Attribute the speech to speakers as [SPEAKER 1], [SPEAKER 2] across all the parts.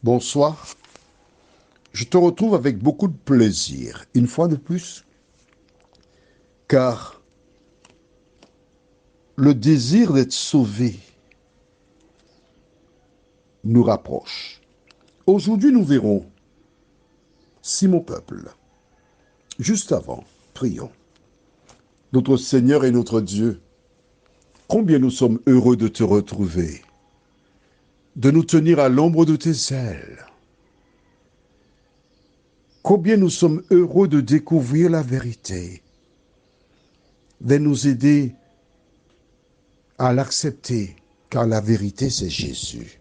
[SPEAKER 1] Bonsoir. Je te retrouve avec beaucoup de plaisir, une fois de plus, car le désir d'être sauvé nous rapproche. Aujourd'hui, nous verrons, si mon peuple, juste avant, prions. Notre Seigneur et notre Dieu, combien nous sommes heureux de te retrouver, de nous tenir à l'ombre de tes ailes. Combien nous sommes heureux de découvrir la vérité, de nous aider à l'accepter, car la vérité, c'est Jésus.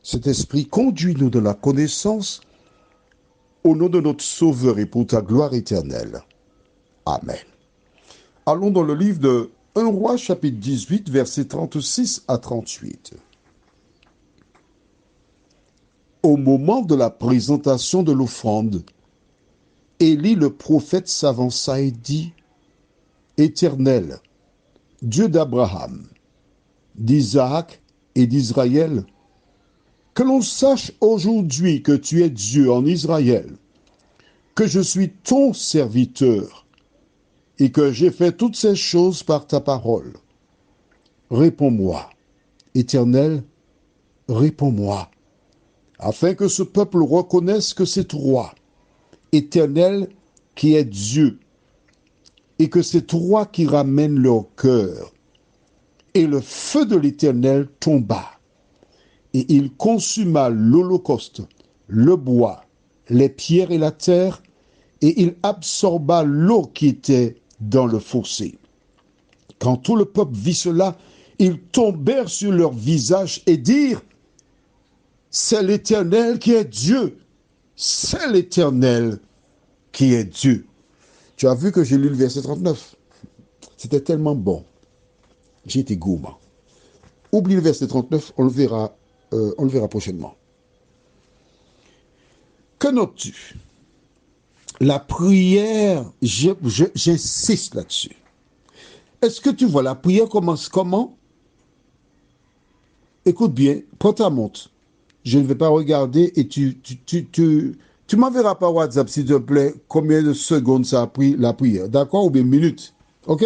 [SPEAKER 1] Cet esprit, conduis-nous dans la connaissance au nom de notre Sauveur et pour ta gloire éternelle. Amen. Allons dans le livre de 1 Roi, chapitre 18, versets 36 à 38. Au moment de la présentation de l'offrande, Élie le prophète s'avança et dit, Éternel, Dieu d'Abraham, d'Isaac et d'Israël, que l'on sache aujourd'hui que tu es Dieu en Israël, que je suis ton serviteur et que j'ai fait toutes ces choses par ta parole. Réponds-moi, Éternel, réponds-moi, afin que ce peuple reconnaisse que c'est toi, Éternel, qui es Dieu, et que c'est toi qui ramènes leur cœur. Et le feu de l'Éternel tomba, et il consuma l'holocauste, le bois, les pierres et la terre, et il absorba l'eau qui était dans le fossé. Quand tout le peuple vit cela, ils tombèrent sur leur visage et dirent, c'est l'Éternel qui est Dieu, c'est l'Éternel qui est Dieu. Tu as vu que j'ai lu le verset 39. C'était tellement bon. J'ai été gourmand. Oublie le verset 39, on le verra prochainement. Que notes-tu? La prière, j'insiste là-dessus. Est-ce que tu vois, la prière commence comment? Écoute bien, prends ta montre. Je ne vais pas regarder et tu m'enverras par WhatsApp, s'il te plaît, combien de secondes ça a pris la prière. D'accord? Ou bien minutes. OK?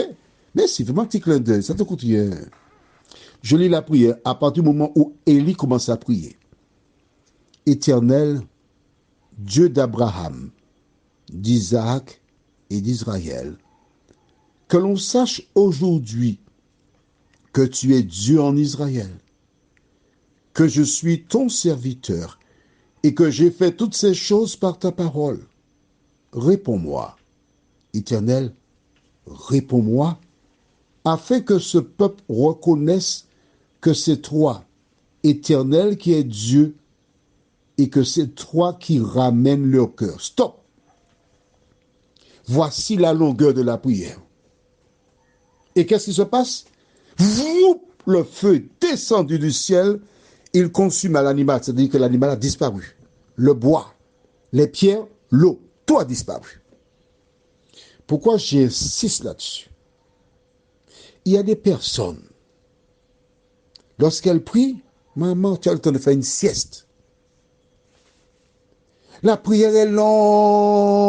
[SPEAKER 1] Merci, fais-moi un petit clin d'œil, ça te coûte rien. Je lis la prière à partir du moment où Élie commence à prier. Éternel, Dieu d'Abraham, d'Isaac et d'Israël, que l'on sache aujourd'hui que tu es Dieu en Israël, que je suis ton serviteur et que j'ai fait toutes ces choses par ta parole. Réponds-moi, Éternel, réponds-moi, afin que ce peuple reconnaisse que c'est toi, Éternel, qui es Dieu, et que c'est toi qui ramènes leur cœur. Stop! Voici la longueur de la prière. Et qu'est-ce qui se passe? Le feu est descendu du ciel, il consume l'animal, c'est-à-dire que l'animal a disparu. Le bois, les pierres, l'eau, tout a disparu. Pourquoi j'insiste là-dessus? Il y a des personnes, lorsqu'elles prient, maman, tu as le temps de faire une sieste. La prière est longue.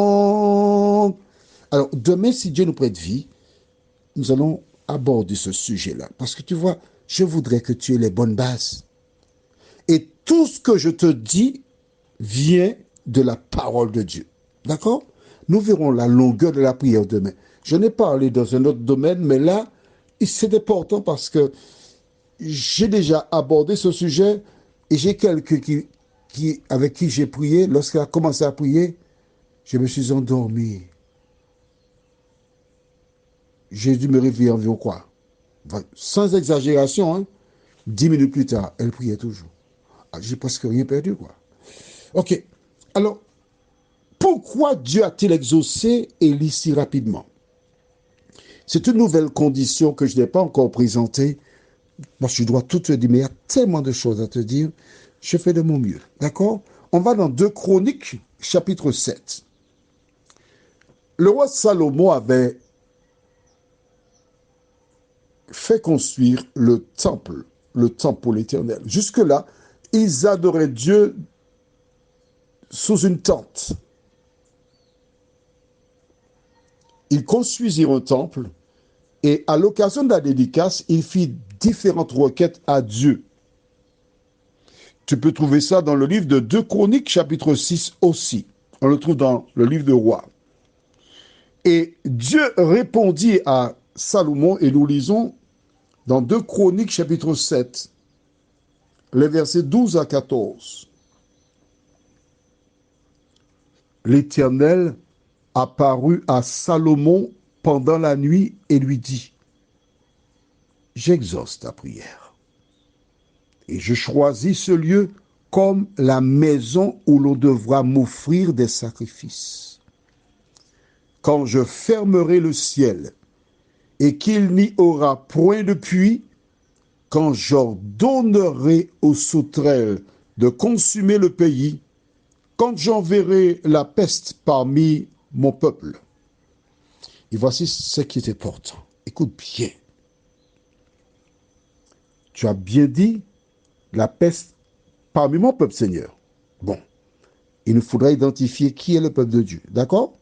[SPEAKER 1] Alors, demain, si Dieu nous prête vie, nous allons aborder ce sujet-là. Parce que tu vois, je voudrais que tu aies les bonnes bases. Et tout ce que je te dis vient de la parole de Dieu. D'accord? Nous verrons la longueur de la prière demain. Je n'ai parlé dans un autre domaine, mais là, c'est important parce que j'ai déjà abordé ce sujet et j'ai quelqu'un avec qui j'ai prié. Lorsqu'il a commencé à prier, je me suis endormi. J'ai dû me réveiller environ quoi? Sans exagération, hein? 10 minutes plus tard, elle priait toujours. Ah, j'ai presque rien perdu, quoi. Ok. Alors, pourquoi Dieu a-t-il exaucé Élie si rapidement? C'est une nouvelle condition que je n'ai pas encore présentée. Moi, je dois tout te dire, mais il y a tellement de choses à te dire. Je fais de mon mieux. D'accord? On va dans 2 Chroniques, chapitre 7. Le roi Salomon avait fait construire le temple pour l'Éternel. Jusque-là, ils adoraient Dieu sous une tente. Ils construisirent un temple et à l'occasion de la dédicace, il fit différentes requêtes à Dieu. Tu peux trouver ça dans le livre de 2 Chroniques, chapitre 6 aussi. On le trouve dans le livre de Rois. Et Dieu répondit à Salomon, et nous lisons dans 2 Chroniques, chapitre 7, les versets 12 à 14. L'Éternel apparut à Salomon pendant la nuit et lui dit, « J'exauce ta prière, et je choisis ce lieu comme la maison où l'on devra m'offrir des sacrifices. Quand je fermerai le ciel et qu'il n'y aura point de pluie, quand j'ordonnerai aux sauterelles de consumer le pays, quand j'enverrai la peste parmi mon peuple. » Et voici ce qui est important. Écoute bien. Tu as bien dit la peste parmi mon peuple, Seigneur. Bon, il nous faudra identifier qui est le peuple de Dieu. D'accord?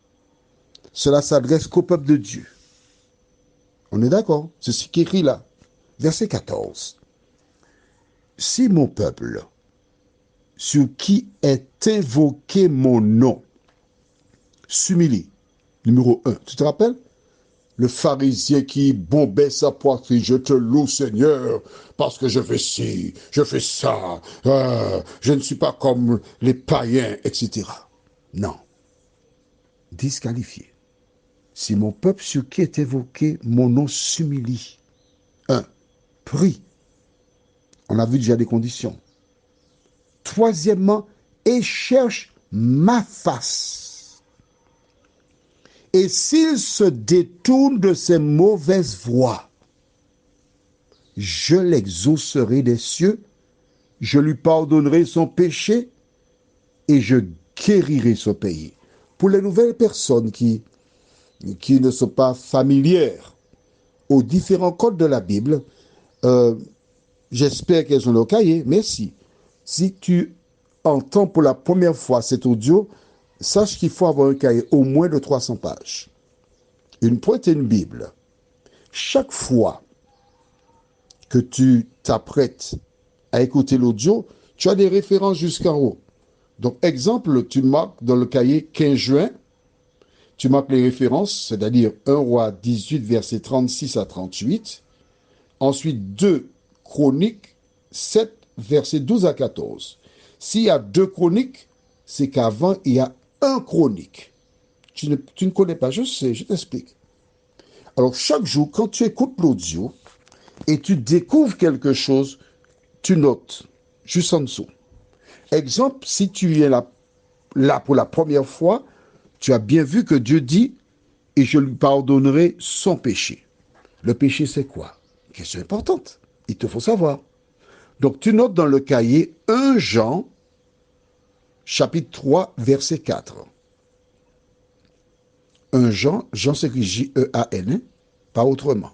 [SPEAKER 1] Cela s'adresse qu'au peuple de Dieu. On est d'accord? C'est ce qui est écrit là. Verset 14. Si mon peuple, sur qui est invoqué mon nom, s'humilie. Numéro 1. Tu te rappelles? Le pharisien qui bombait sa poitrine. Je te loue, Seigneur, parce que je fais ci, je fais ça. Je ne suis pas comme les païens, etc. Non. Disqualifié. Si mon peuple sur qui est évoqué mon nom s'humilie. 1. Prie. On a vu déjà des conditions. Troisièmement, et cherche ma face. Et s'il se détourne de ses mauvaises voies, je l'exaucerai des cieux, je lui pardonnerai son péché et je guérirai son pays. Pour les nouvelles personnes qui ne sont pas familières aux différents codes de la Bible, j'espère qu'elles ont le cahier, mais si tu entends pour la première fois cet audio, sache qu'il faut avoir un cahier au moins de 300 pages. Une pointe et une Bible. Chaque fois que tu t'apprêtes à écouter l'audio, tu as des références jusqu'en haut. Donc, exemple, tu marques dans le cahier 15 juin, tu marques les références, c'est-à-dire 1 Roi 18, versets 36 à 38. Ensuite, 2 Chroniques 7, versets 12 à 14. S'il y a 2 Chroniques, c'est qu'avant, il y a 1 Chronique. Tu ne connais pas, je sais, je t'explique. Alors, chaque jour, quand tu écoutes l'audio et tu découvres quelque chose, tu notes juste en dessous. Exemple, si tu es là pour la première fois, tu as bien vu que Dieu dit « et je lui pardonnerai son péché ». Le péché, c'est quoi? Question importante. Il te faut savoir. Donc, tu notes dans le cahier 1 Jean, chapitre 3, verset 4. 1 Jean, Jean s'écrit J-E-A-N, pas autrement.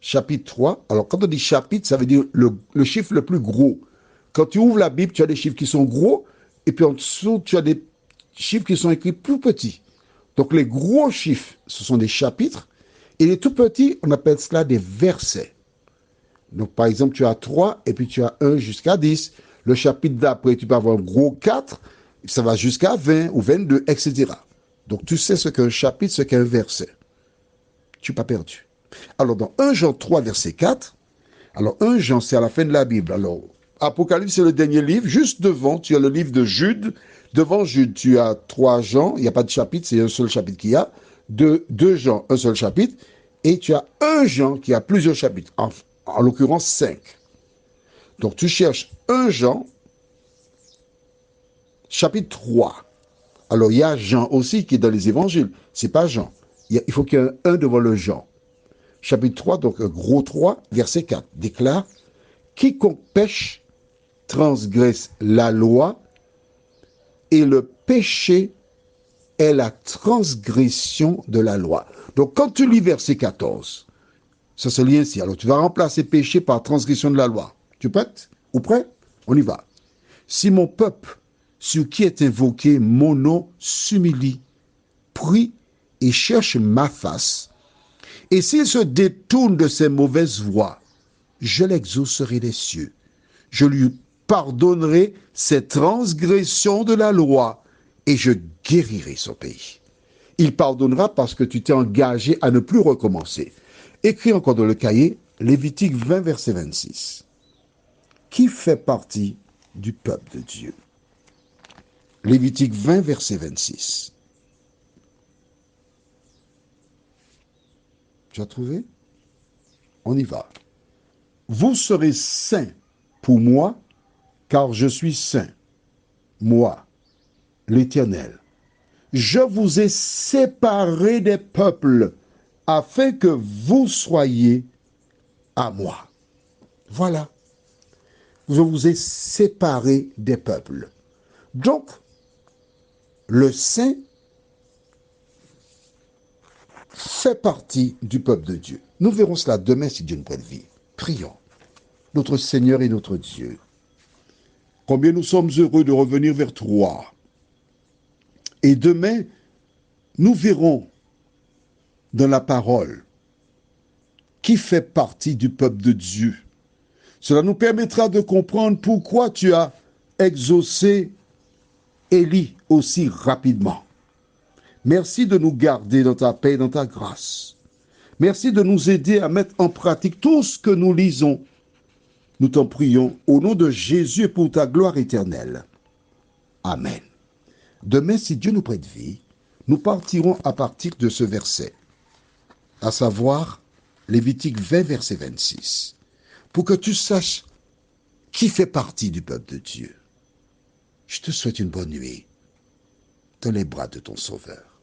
[SPEAKER 1] Chapitre 3, alors quand on dit chapitre, ça veut dire le chiffre le plus gros. Quand tu ouvres la Bible, tu as des chiffres qui sont gros, et puis en dessous, tu as des chiffres qui sont écrits plus petits. Donc les gros chiffres, ce sont des chapitres, et les tout petits, on appelle cela des versets. Donc par exemple, tu as 3, et puis tu as 1 jusqu'à 10. Le chapitre d'après, tu peux avoir un gros 4, ça va jusqu'à 20 ou 22, etc. Donc tu sais ce qu'est un chapitre, ce qu'est un verset. Tu n'es pas perdu. Alors dans 1 Jean 3, verset 4, alors 1 Jean, c'est à la fin de la Bible. Alors Apocalypse, c'est le dernier livre. Juste devant, tu as le livre de Jude. Devant Jude, tu as 3 Jean. Il n'y a pas de chapitre, c'est un seul chapitre qu'il y a. 2 Jean, un seul chapitre. Et tu as 1 Jean qui a plusieurs chapitres. En l'occurrence, 5. Donc tu cherches 1 Jean, chapitre 3. Alors il y a Jean aussi qui est dans les évangiles. C'est pas Jean. Il faut qu'il y ait un devant le Jean. Chapitre 3, donc un gros 3, verset 4, déclare « Quiconque pêche transgresse la loi, et le péché est la transgression de la loi. » Donc quand tu lis verset 14, ça se lit ainsi. Alors tu vas remplacer péché par transgression de la loi. Tu es prête ou prêt? On y va. Si mon peuple, sur qui est invoqué mon nom s'humilie, prie et cherche ma face, et s'il se détourne de ses mauvaises voies, je l'exaucerai des cieux. Je lui pardonnerai ses transgressions de la loi et je guérirai son pays. Il pardonnera parce que tu t'es engagé à ne plus recommencer. Écris encore dans le cahier, Lévitique 20, verset 26. Qui fait partie du peuple de Dieu? Lévitique 20, verset 26. Tu as trouvé? On y va. Vous serez saints pour moi, car je suis saint, moi, l'Éternel. Je vous ai séparés des peuples, afin que vous soyez à moi. Voilà. Je vous ai séparés des peuples. Donc, le saint fait partie du peuple de Dieu. Nous verrons cela demain si Dieu nous prête vie. Prions. Notre Seigneur et notre Dieu, combien nous sommes heureux de revenir vers toi. Et demain, nous verrons dans la parole qui fait partie du peuple de Dieu. Cela nous permettra de comprendre pourquoi tu as exaucé Élie aussi rapidement. Merci de nous garder dans ta paix et dans ta grâce. Merci de nous aider à mettre en pratique tout ce que nous lisons. Nous t'en prions au nom de Jésus et pour ta gloire éternelle. Amen. Demain, si Dieu nous prête vie, nous partirons à partir de ce verset, à savoir Lévitique 20, verset 26, pour que tu saches qui fait partie du peuple de Dieu. Je te souhaite une bonne nuit dans les bras de ton Sauveur.